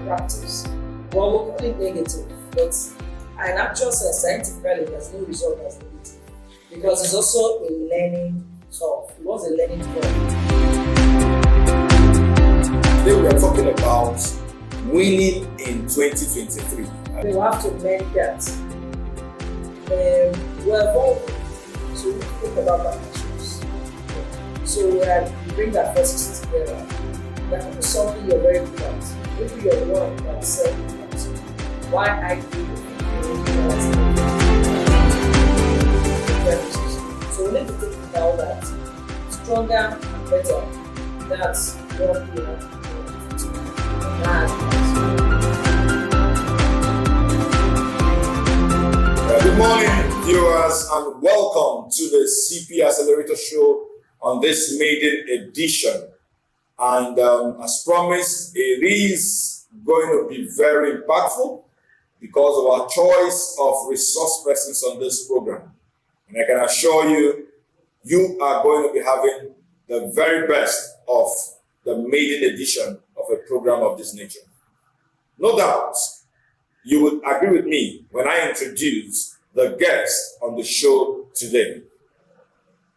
practice. Well, we'll call it negative, but in actual sense, scientifically, there's no result as negative because it's also a learning curve. It was a learning curve. Today we are talking about winning in 2023. We have to learn that we're evolving, so we think about partnerships. So we bring our forces together. That could be something you're very good at. Maybe you're the one that's self-defense. Why I do so we need to think about that. Stronger and better. That's what we have to do. Good morning, viewers, and welcome to the CP ACCELERATOR Show on this maiden edition. And as promised, it is going to be very impactful because of our choice of resource persons on this program. And I can assure you, you are going to be having the very best of the maiden edition of a program of this nature. No doubt, you would agree with me when I introduce the guest on the show today.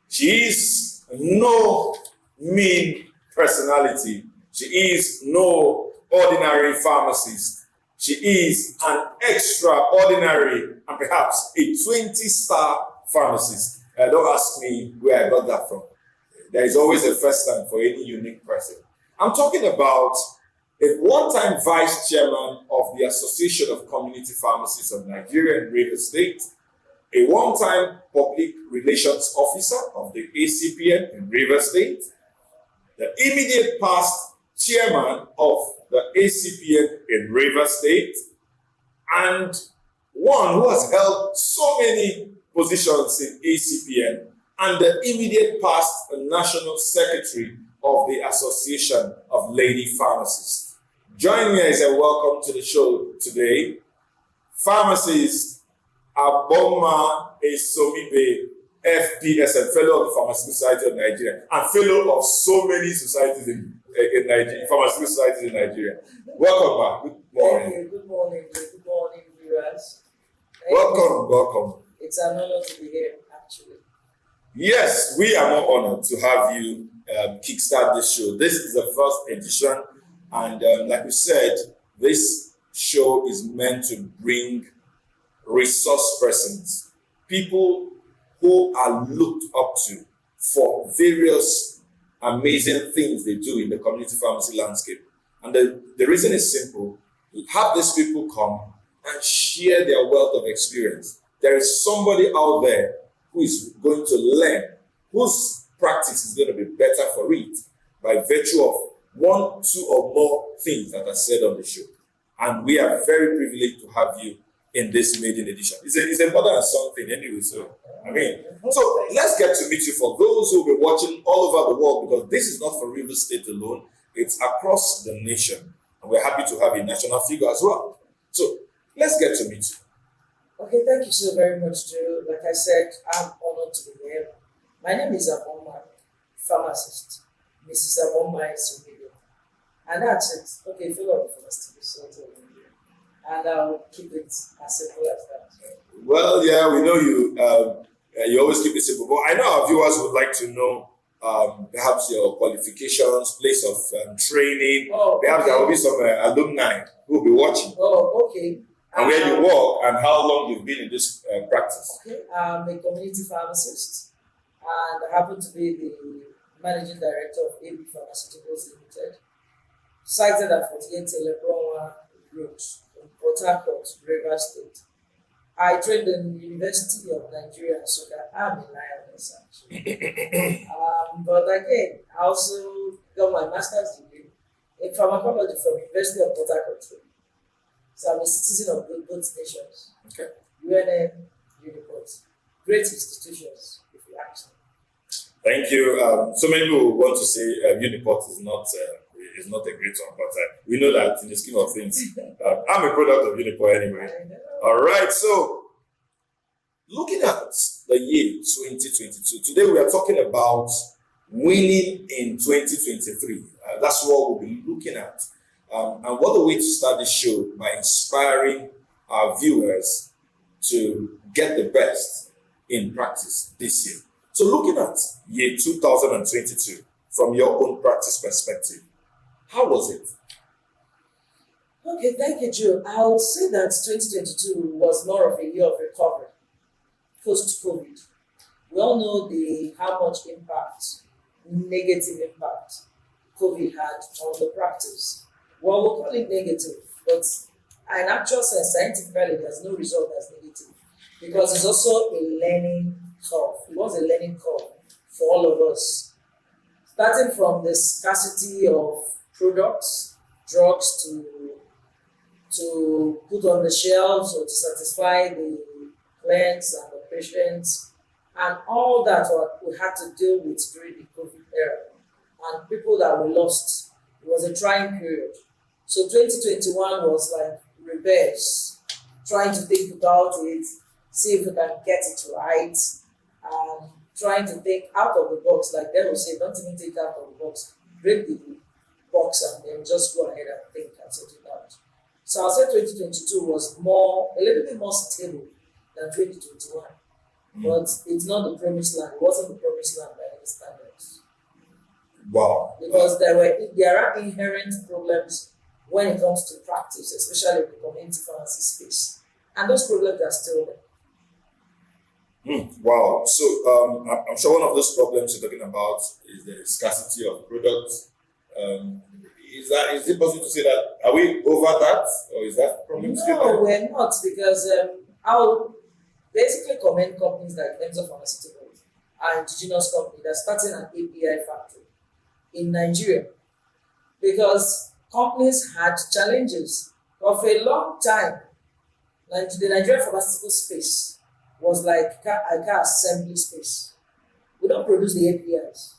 She is no mean personality. She is no ordinary pharmacist. She is an extraordinary and perhaps a 20-star pharmacist. Don't ask me where I got that from. There is always a first time for any unique person. I'm talking about a one-time vice chairman of the Association of Community Pharmacists of Nigeria in Rivers State, a one-time public relations officer of the ACPN in Rivers State, the immediate past chairman of the ACPN in Rivers State, and one who has held so many positions in ACPN, and the immediate past national secretary of the Association of Lady Pharmacists. Join me as I welcome to the show today, pharmacist Agbomma Esom-Ibe FPSM, fellow of the Pharmaceutical Society of Nigeria, and fellow of so many societies in Nigeria, pharmaceutical societies in Nigeria. Welcome back. Good morning. Thank you. Good morning. Good morning, viewers. Welcome. It's an honor to be here, actually. Yes, we are more honored to have you kickstart this show. This is the first edition, and like we said, this show is meant to bring resource persons, people who are looked up to for various amazing things they do in the community pharmacy landscape. And the reason is simple. Have these people come and share their wealth of experience. There is somebody out there who is going to learn, whose practice is going to be better for it by virtue of one, two, or more things that are said on the show. And we are very privileged to have you in this maiden edition. It's a mother and son thing anyway, so let's get to meet you. For those who will be watching all over the world, because this is not for Rivers State alone, it's across the nation. And we're happy to have a national figure as well. So let's get to meet you. Okay, thank you so very much, Joe. Like I said, I'm honored to be here. My name is Agbomma, pharmacist, Mrs. Agbomma Esom-Ibe. And that's it. Okay, fill up the first episode. And I'll keep it as simple as that. Well, yeah, we know you. You always keep it simple. But I know our viewers would like to know perhaps your qualifications, place of training. Perhaps there will be some alumni who will be watching. Oh, okay. And where you work and how long you've been in this practice. Okay, I'm a community pharmacist, and I happen to be the managing director of AB Pharmaceuticals Limited, sited at 48 Agbomma Road in Port Harcourt, Rivers State. I trained in the University of Nigeria, so that I'm in Lioness actually. But again, I also got my master's degree in pharmacology from University of Port Harcourt. So I'm a citizen of both nations. Okay. UNM, Uniport. Great institutions, if you ask me. Thank you. So many people want to say Uniport is not a great one, but we know that in the scheme of things, I'm a product of Uniport anyway. All right. So looking at the year 2022, today we are talking about winning in 2023. That's what we'll be looking at. And what a way to start the show by inspiring our viewers to get the best in practice this year. So looking at year 2022 from your own practice perspective, how was it? Okay, thank you, Joe. I would say that 2022 was more of a year of recovery post-COVID. We all know how much negative impact COVID had on the practice. Well, we'll call it negative, but in actual sense, scientifically, there's no result that's negative because it's also a learning curve. It was a learning curve for all of us, starting from the scarcity of products, drugs to put on the shelves or to satisfy the clients and the patients, and all that what we had to deal with during the COVID era, and people that were lost. It was a trying period. So 2021 was like reverse, trying to think about it, see if we can get it right, trying to think out of the box. Like they will say, don't even think out of the box, break the box and then just go ahead and think and sort it out. So I'll say 2022 was a little bit more stable than 2021. But it's not the promised land. It wasn't the promised land by any standards. Wow. Because there are inherent problems when it comes to practice, especially in the community pharmacy space. And those problems are still there. Wow. So I'm sure one of those problems you're talking about is the scarcity of products. Is it possible to say that, are we over that, or is that problem still there? No, we're not, because I'll basically commend companies like Agbomma Pharmaceuticals, an indigenous company that's starting an API factory in Nigeria, because companies had challenges. But for a long time, the Nigerian pharmaceutical space was like a car assembly space. We don't produce the APIs.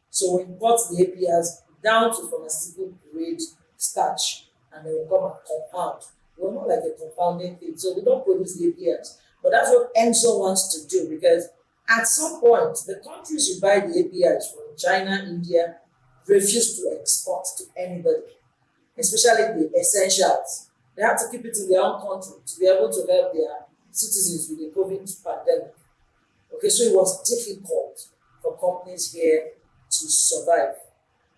So we import the APIs down to pharmaceutical grade starch, and then we come and compound. We're not like a compounding thing, so we don't produce the APIs. But that's what EMSO wants to do, because at some point, the countries you buy the APIs from, China, India, refuse to export to anybody, especially the essentials. They have to keep it in their own country to be able to help their citizens with the COVID pandemic. Okay, so it was difficult for companies here to survive.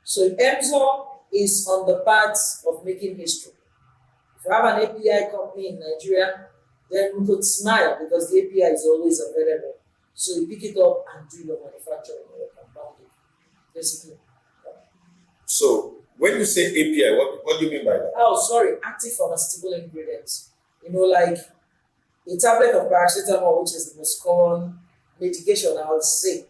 So EMSO is on the path of making history. If you have an API company in Nigeria, then we could smile because the API is always available. So you pick it up and do your manufacturing or your compounding, basically. So when you say API, what do you mean by that? Oh, sorry, active pharmaceutical ingredients. Like a tablet of paracetamol, which is the most common medication, I would say.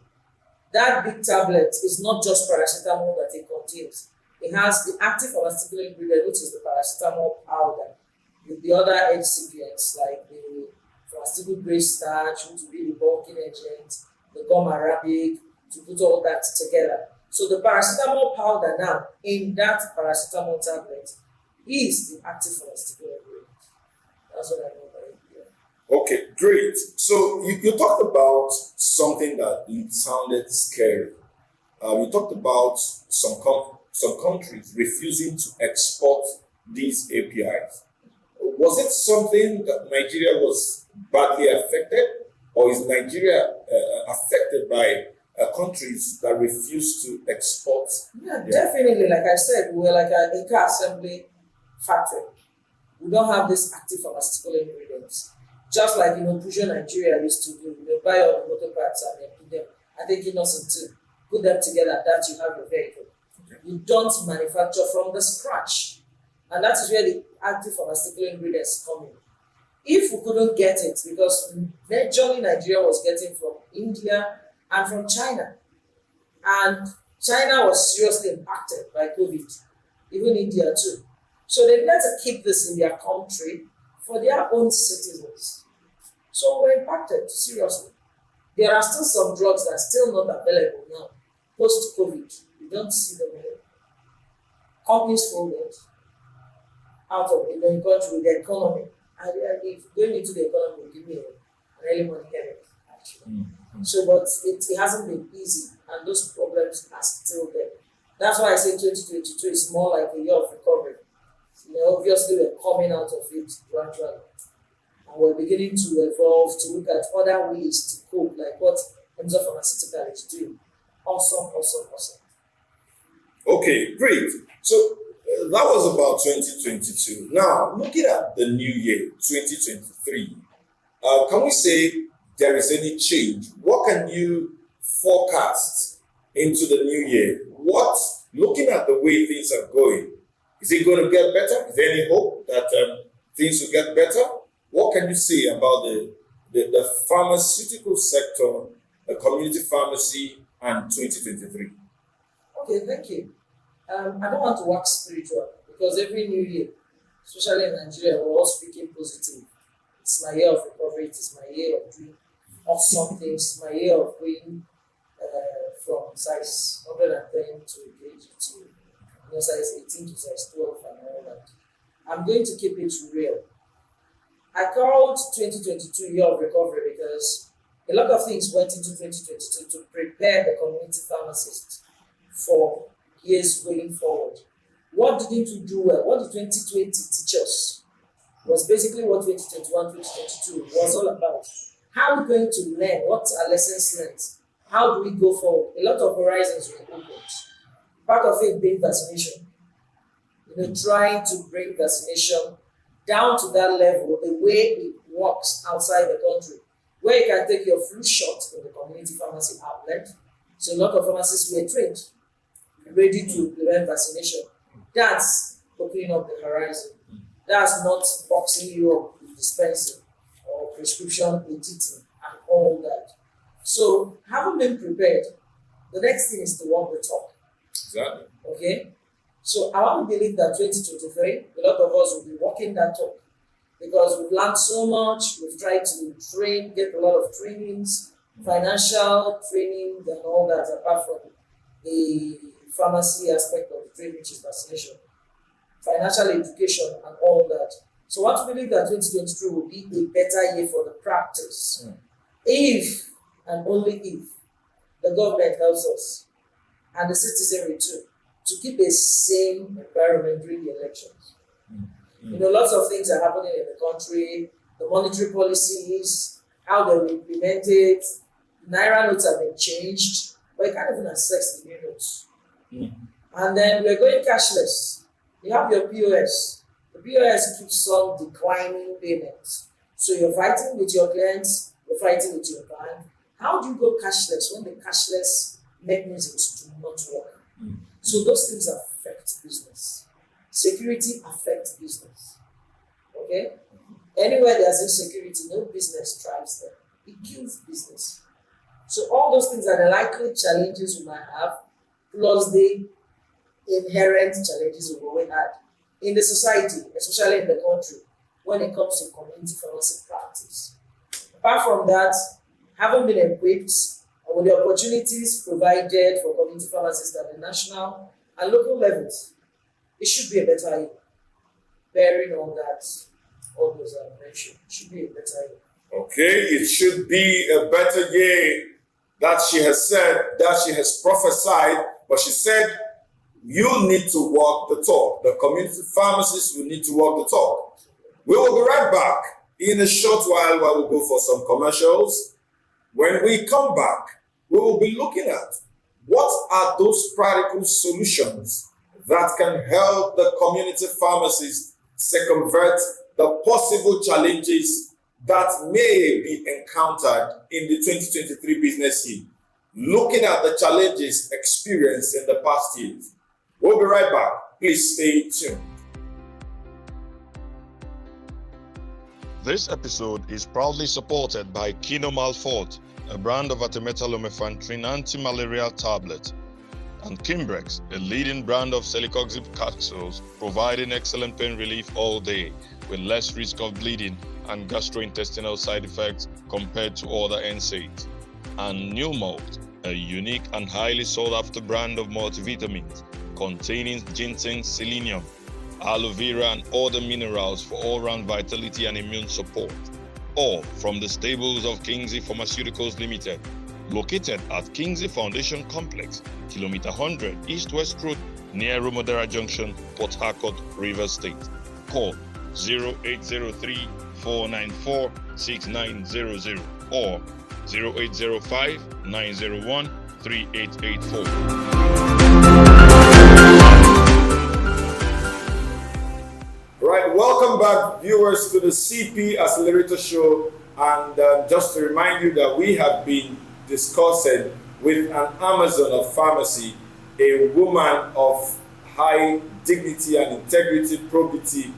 That big tablet is not just paracetamol that it contains. It has the active pharmaceutical ingredient, which is the paracetamol powder, with the other excipients like the pharmaceutical grade starch, which will be the bulking agent, the gum arabic, to put all that together. So the paracetamol powder now in that paracetamol tablet is the active pharmaceutical ingredient. That's what I know by it. Yeah. Okay, great. So you talked about something that sounded scary. You talked about some countries refusing to export these APIs. Was it something that Nigeria was badly affected, or is Nigeria affected by countries that refuse to export? Yeah, definitely. Like I said, we're like a car assembly factory. We don't have these active pharmaceutical ingredients. Just like Peugeot Nigeria used to do. They buy all the motor parts and then put them. I think to put them together, that you have your vehicle. Okay. You don't manufacture from the scratch. And that is where the active pharmaceutical ingredients come in. If we couldn't get it, because majorly Nigeria was getting from India and from China. And China was seriously impacted by COVID, even India too. So they had to keep this in their country for their own citizens. So we're impacted seriously. There are still some drugs that are still not available now, post-COVID. You don't see them anymore. Companies folded out of the country with the economy. And if going into the economy will give me an early money headache, actually. Mm-hmm. So, but it hasn't been easy, and those problems are still there. That's why I say 2022 is more like a year of recovery Obviously, we're coming out of it gradually. And we're beginning to evolve to look at other ways to cope, like what Emzo Pharmaceutical is doing. Awesome. Okay, great. So that was about 2022. Now, looking at the new year, 2023, can we say there is any change? What can you forecast into the new year? Looking at the way things are going, is it going to get better? Is there any hope that things will get better? What can you say about the pharmaceutical sector, the community pharmacy, and 2023? Okay, thank you. I don't want to wax spiritual because every new year, especially in Nigeria, we're all speaking positive. It's my year of recovery, it is my year of doing awesome things, my year of going from size 110 to kg to size 18 to size 12 and all that. I'm going to keep it real. I called 2022 year of recovery because a lot of things went into 2022 to prepare the community pharmacists for years going forward. What didn't we do well? What did 2020 teach us? Was basically what 2021, 2022 was all about. How are we going to learn? What are lessons learned? How do we go forward? A lot of horizons were opened. Part of it being vaccination. Trying to bring vaccination down to that level, the way it works outside the country, where you can take your flu shot in the community pharmacy outlet. So a lot of pharmacists were trained, ready to prevent vaccination. That's opening up the horizon. That's not boxing you up with dispensing or prescription editing and all that. So having been prepared, the next thing is to walk the talk. Exactly. Okay? So I want to believe that 2023, a lot of us will be walking that talk because we've learned so much. We've tried to get a lot of trainings, financial training and all that, apart from the pharmacy aspect of the trade, which is vaccination, financial education and all that. So I want to believe that 2023 will be a better year for the practice. If and only if the government helps us and the citizenry too, to keep a sane environment during the elections. Lots of things are happening in the country, the monetary policies, how they will implement it, Naira notes have been changed, but you can't even access the new notes. And then we're going cashless. You have your POS. The POS keeps on declining payments. So you're fighting with your clients, you're fighting with your bank. How do you go cashless when the cashless mechanisms do not work? So those things affect business. Security affects business. Okay? Anywhere there's insecurity, no business thrives there. It kills business. So all those things are the likely challenges we might have, plus the inherent challenges we always had in the society, especially in the country, when it comes to community pharmacy practice. Apart from that, having been equipped with the opportunities provided for community pharmacists at the national and local levels, it should be a better year. Bearing on that, all those I mentioned, it should be a better year. Okay, it should be a better year. That she has said, that she has prophesied, but she said, you need to walk the talk. The community pharmacists will need to walk the talk. We will be right back in a short while we go for some commercials. When we come back, we will be looking at what are those practical solutions that can help the community pharmacists circumvent the possible challenges that may be encountered in the 2023 business year, looking at the challenges experienced in the past years. We'll be right back. Please stay tuned. This episode is proudly supported by Kinomal Forte, a brand of artemether-lumefantrine anti-malarial tablet, and Kimbrex, a leading brand of celecoxib capsules, providing excellent pain relief all day with less risk of bleeding and gastrointestinal side effects compared to other NSAIDs. And New Malt, a unique and highly sought-after brand of multivitamins containing ginseng, selenium, aloe vera, and other minerals for all-round vitality and immune support. All from the stables of Kingsley Pharmaceuticals Limited, located at Kingsley Foundation Complex, Kilometer 100 East-West Road, near Romodera Junction, Port Harcourt, Rivers State. call 0803 494 6900 or 0805 901 3884. Right, welcome back, viewers, to the CP Accelerator Show. And just to remind you that we have been discussing with an Amazon of pharmacy, a woman of high dignity and integrity, probity,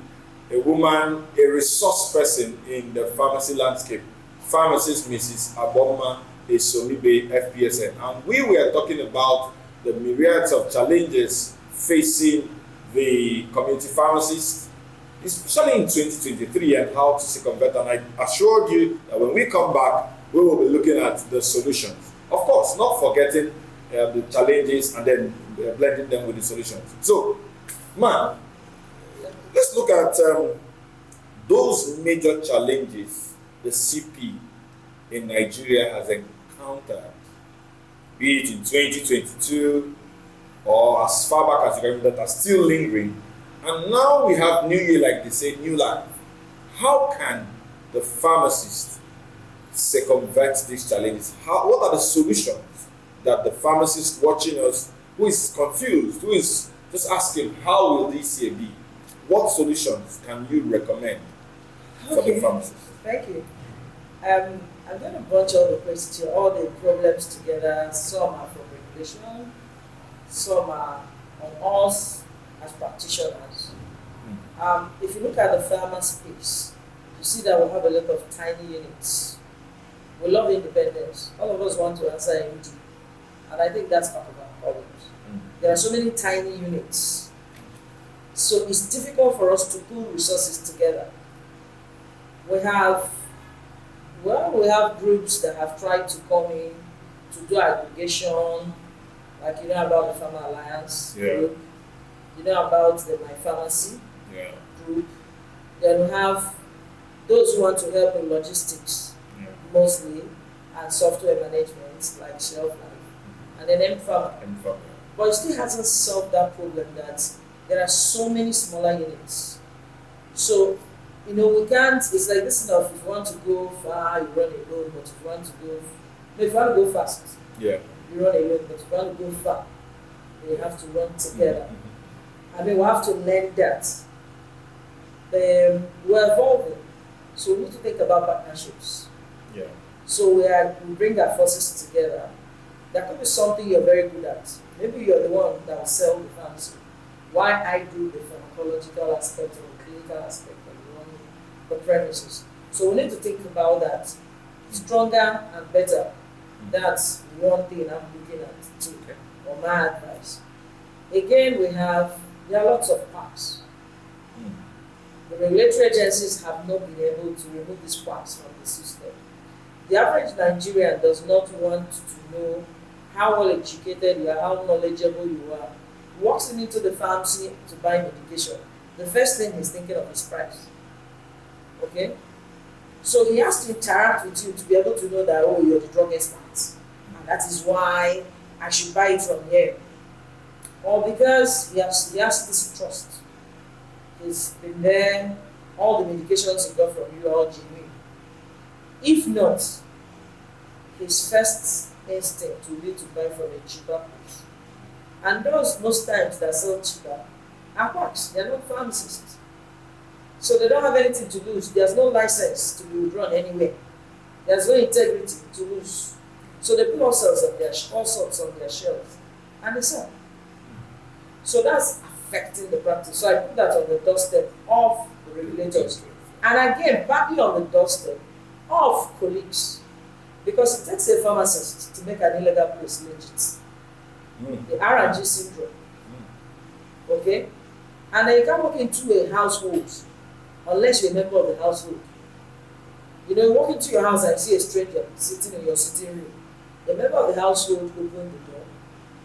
a woman, a resource person in the pharmacy landscape, pharmacist Mrs. Agbomma Esom-Ibe FPSN. And we were talking about the myriads of challenges facing the community pharmacists, especially in 2023, and how to circumvent. And I assured you that when we come back, we will be looking at the solutions. Of course, not forgetting the challenges and then blending them with the solutions. So, man, let's look at those major challenges the CP in Nigeria has encountered, be it in 2022 or as far back as you remember, that are still lingering. And now we have new year, like they say, new life. How can the pharmacist circumvent these challenges? What are the solutions that the pharmacist watching us, who is confused, who is just asking, how will this year be? What solutions can you recommend for the pharmacist? Thank you. I'm going to bunch all the questions, all the problems together. Some are from regulation, some are on us as practitioners. If you look at the pharma space, you see that we have a lot of tiny units. We love independence. All of us want to answer MD. And I think that's part of our problems. There are so many tiny units. So it's difficult for us to pool resources together. We have groups that have tried to come in to do aggregation, like you know about the Pharma Alliance group, you know about the My Pharmacy group. Then we have those who want to help in logistics, mostly, and software management, like shelf life, and then M-Pharma. But it still hasn't solved that problem that there are so many smaller units. So, we can't, it's like this enough, if you want to go far, you run alone, but if you want to go fast, you run alone, but if you want to go far, you have to run together. I mean, we have to learn that. We're evolving, so we need to think about partnerships. So we bring our forces together. That could be something you're very good at. Maybe you're the one that will sell the pharmacy. Why I do the pharmacological aspect or the clinical aspect of the premises. So we need to think about that. Stronger and better. That's one thing I'm looking at too, or my advice. Again, there are lots of parks. The regulatory agencies have not been able to remove these parks from the system. The average Nigerian does not want to know how well educated you are, how knowledgeable you are. He walks into the pharmacy to buy medication. The first thing he's thinking of is price. Okay? So he has to interact with you to be able to know that, oh, you're the drug expert. And that is why I should buy it from here. Or because he has this trust. He's been there, all the medications he got from you are all genuine. If not, his first instinct will be to buy from a cheaper place. And those, most times, that sell cheaper are quacks, they're not pharmacists. So they don't have anything to lose. There's no license to be withdrawn anywhere. There's no integrity to lose. So they put all sorts on their shelves and they sell. So that's affecting the practice. So I put that on the doorstep of the regulators. And again, partly on the doorstep of colleagues. Because it takes a pharmacist to make an illegal place legit. The R&G syndrome. Okay? And then you can't walk into a household unless you're a member of the household. You walk into your house and see a stranger sitting in your sitting room. The member of the household opened the door,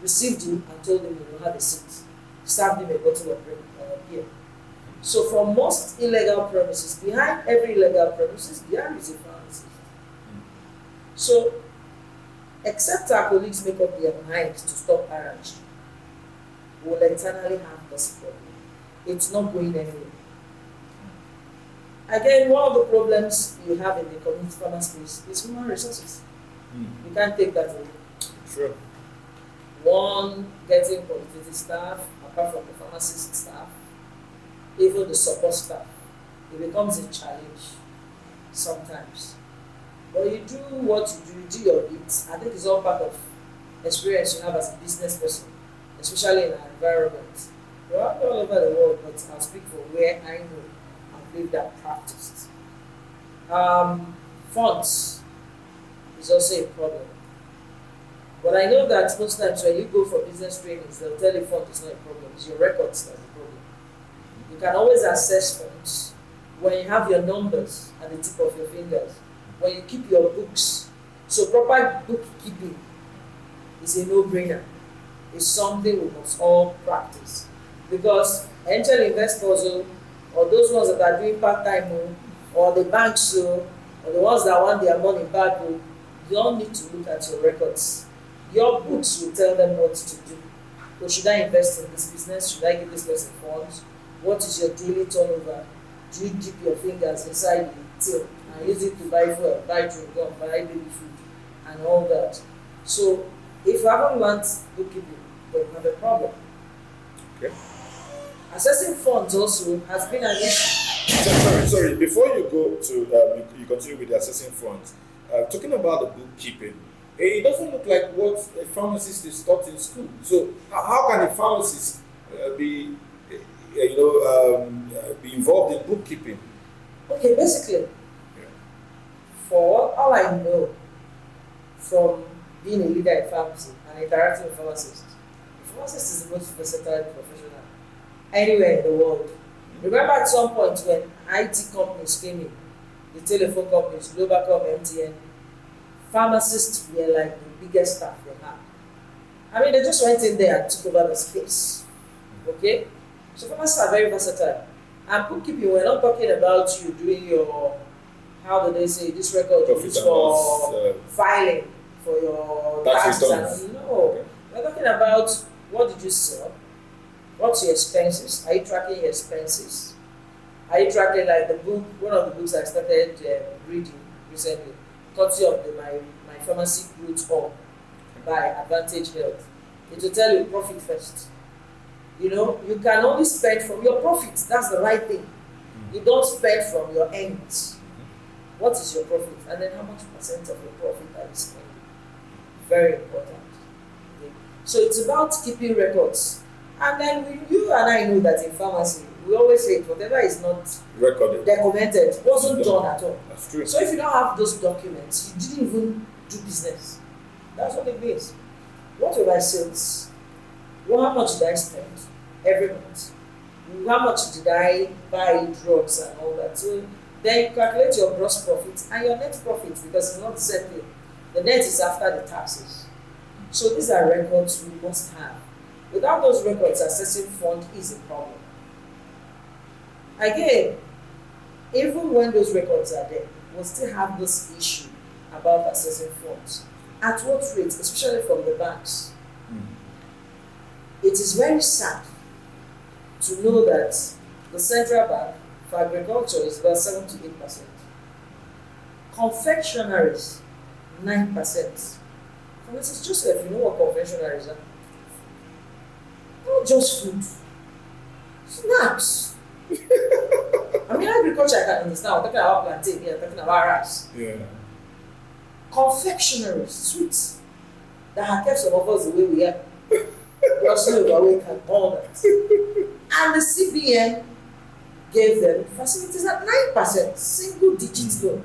received him, and told him you will have a seat. Served him a bottle of beer. So for most illegal premises, behind every illegal premises, there is a pharmacist. So, except our colleagues make up their mind to stop R&G, we will eternally have this problem. It's not going anywhere. Again, one of the problems you have in the community pharma space is human resources. You can't take that away. Sure. One, getting qualified staff, apart from the pharmacist staff, even the support staff, it becomes a challenge sometimes. But you do what you do your bit. I think it's all part of experience you have as a business person, especially in our environment. We're all over the world, but I'll speak for where I know and believe that practiced. Funds is also a problem. But I know that most times when you go for business trainings, they'll tell you fund is not a problem, it's your records that's the problem. You can always access funds when you have your numbers at the tip of your fingers, when you keep your books. So proper bookkeeping is a no-brainer. It's something we must all practice. Because angel investors, or those ones that are doing part-time, or the banks, or the ones that want their money back, you all need to look at your records. Your books will tell them what to do. So should I invest in this business? Should I give this person funds? What is your daily turnover? Do you dip your fingers inside the till and use it to buy food, buy drink, buy baby food, and all that? So if you haven't learned bookkeeping, then you have a problem. Okay. Assessing funds also has been an issue. Sorry. Before you go to you continue with the assessing funds, talking about the bookkeeping, it doesn't look like what a pharmacist is taught in school. So how can a pharmacist be involved in bookkeeping? Okay, basically, for all I know from being a leader in pharmacy and interacting with pharmacists, the pharmacist is the most versatile professional anywhere in the world. Remember at some point when IT companies came in, the telephone companies, Globacom, MTN, pharmacists were like the biggest staff they had. I mean, they just went in there and took over the space. Okay? So pharmacists are very versatile. And bookkeeping, we're not talking about you doing your, how do they say, this record you use for filing for your taxes. No. We're talking about what did you sell? What's your expenses? Are you tracking your expenses? Are you tracking like the book, one of the books I started reading recently, courtesy of my pharmacy growth hub by Advantage Health. It will tell you profit first. You know, you can only spend from your profits. That's the right thing. You don't spend from your earnings. What is your profit? And then how much percent of your profit are you spending? Very important. Okay. So it's about keeping records. And then you and I know that in pharmacy, we always say whatever is not recorded, documented, wasn't done at all. That's true. So if you don't have those documents, you didn't even do business. That's what it means. What were my sales? Well, how much did I spend every month? How much did I buy drugs and all that? So then you calculate your gross profit and your net profit, because it's not the same thing. The net is after the taxes. So these are records we must have. Without those records, assessing fund is a problem. Again, even when those records are there, we'll still have this issue about assessing funds. At what rate, especially from the banks? It is very sad to know that the central bank for agriculture is about 7 to 8%. Confectionaries, 9%. For instance, Joseph, you know what confectionaries are? Not just food, snacks. I mean, agriculture I can understand. I'm talking about plantain here, I'm talking about rice. Yeah. Confectionaries, sweets that have kept some of us the way we are. We are still overweight and all that. And the CBN gave them facilities at 9%, single digit loan.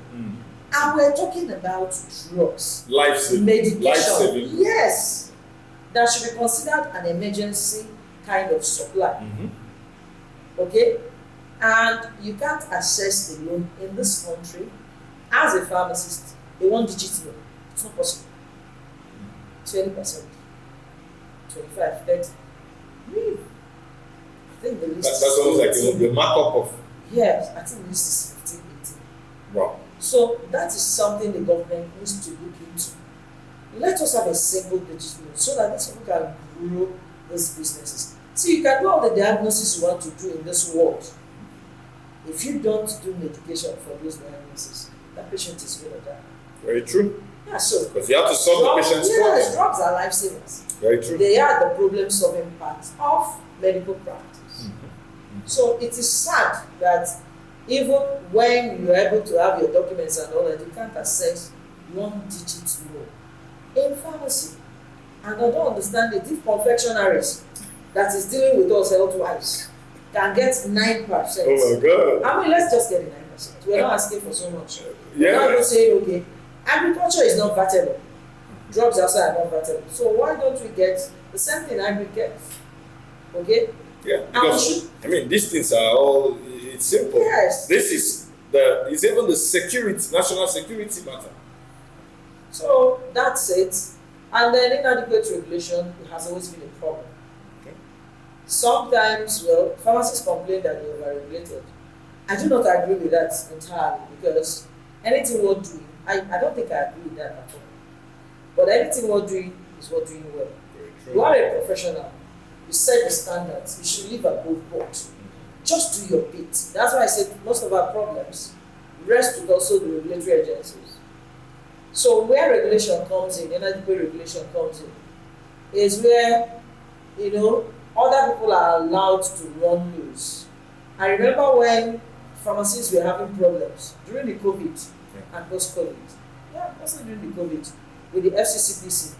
And we're talking about drugs, Life-saving. medication. Yes, that should be considered an emergency kind of supply. Okay? And you can't access the loan in this country as a pharmacist, a 1-digit loan. It's not possible. 20%, 25, 30. Really? I think the list That's almost like the markup of. Yes, I think the list is 15, 18. Wow. So that is something the government needs to look into. Let us have a single digit loan so that these people can grow these businesses. See, you can do all the diagnosis you want to do in this world. If you don't do medication for those diagnoses, that patient is going to die. Very true. Yeah, so Because you have to solve the patient's yes, problem. drugs are lifesavers. Very true. They are the problem-solving part of medical practice. So it is sad that even when you're able to have your documents and all that, you can't access one digit more in pharmacy. And I don't understand it. If confectionaries that is dealing with us health-wise can get 9%. Oh my God. I mean, let's just get the 9%. We're not asking for so much. Yeah. We're not just saying, okay, agriculture is not vatable. Drugs also are not vatable. So why don't we get the same thing agri gets? Okay? Yeah, because I mean, these things are all, it's simple. Yes. This is it's even the security, national security matter. So that's it. And then inadequate regulation has always been a problem. Okay. Sometimes, well, pharmacists complain that they are overregulated. I do not agree with that entirely because anything we're doing, I don't think I agree with that at all. But anything we're doing is we're doing well. You are a professional. You set the standards. You should live above board. Just do your bit. That's why I said most of our problems rest with also the regulatory agencies. So where regulation comes in, inadequate regulation comes in, is where, other people are allowed to run loose. I remember when pharmacists were having problems during the COVID and post-COVID. Yeah, also during the COVID with the FCCPC.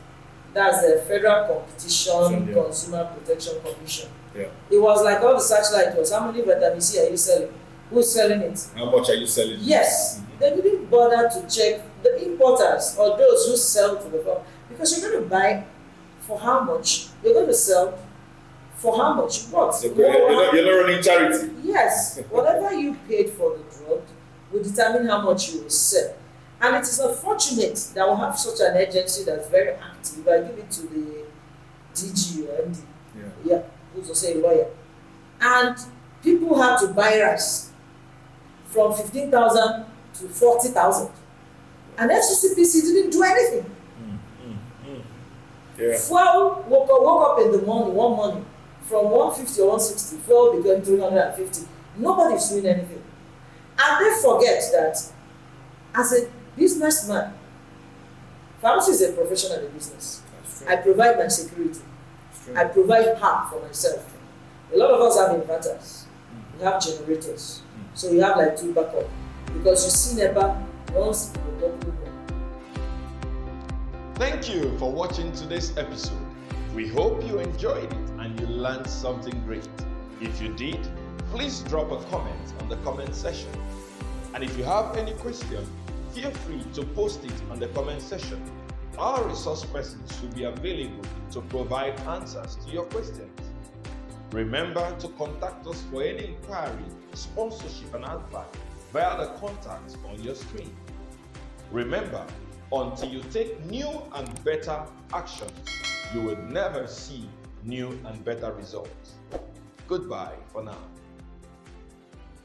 That's the Federal Competition Consumer Protection Commission. Yeah. It was like all the searchlight was, how many vitamin C are you selling? Who's selling it? How much are you selling? Yes. They didn't bother to check the importers or those who sell to the farm, because you're going to buy for how much, you're going to sell for how much. What? You're not running charity. Yes. Whatever you paid for the drug will determine how much you will sell. And it is unfortunate that we have such an agency that's very active. I give it to the DG or MD. Yeah, who's also a lawyer. And people have to buy rice from 15,000 to 40,000. And FCCPC didn't do anything. Yeah. Fuel woke up in the morning, one morning, from 150 or 160, fuel became 350. Nobody's doing anything. And they forget that as a businessman, pharmacy is a professional in business. I provide my security. I provide power for myself. A lot of us have inverters. We have generators. So you have like 2 backup. Because you see never once you don't do. Thank you for watching today's episode. We hope you enjoyed it and you learned something great. If you did, please drop a comment on the comment section. And if you have any question, feel free to post it on the comment section. Our resource persons will be available to provide answers to your questions. Remember to contact us for any inquiry, sponsorship and advice via the contacts on your screen. Remember, until you take new and better actions, you will never see new and better results. Goodbye for now.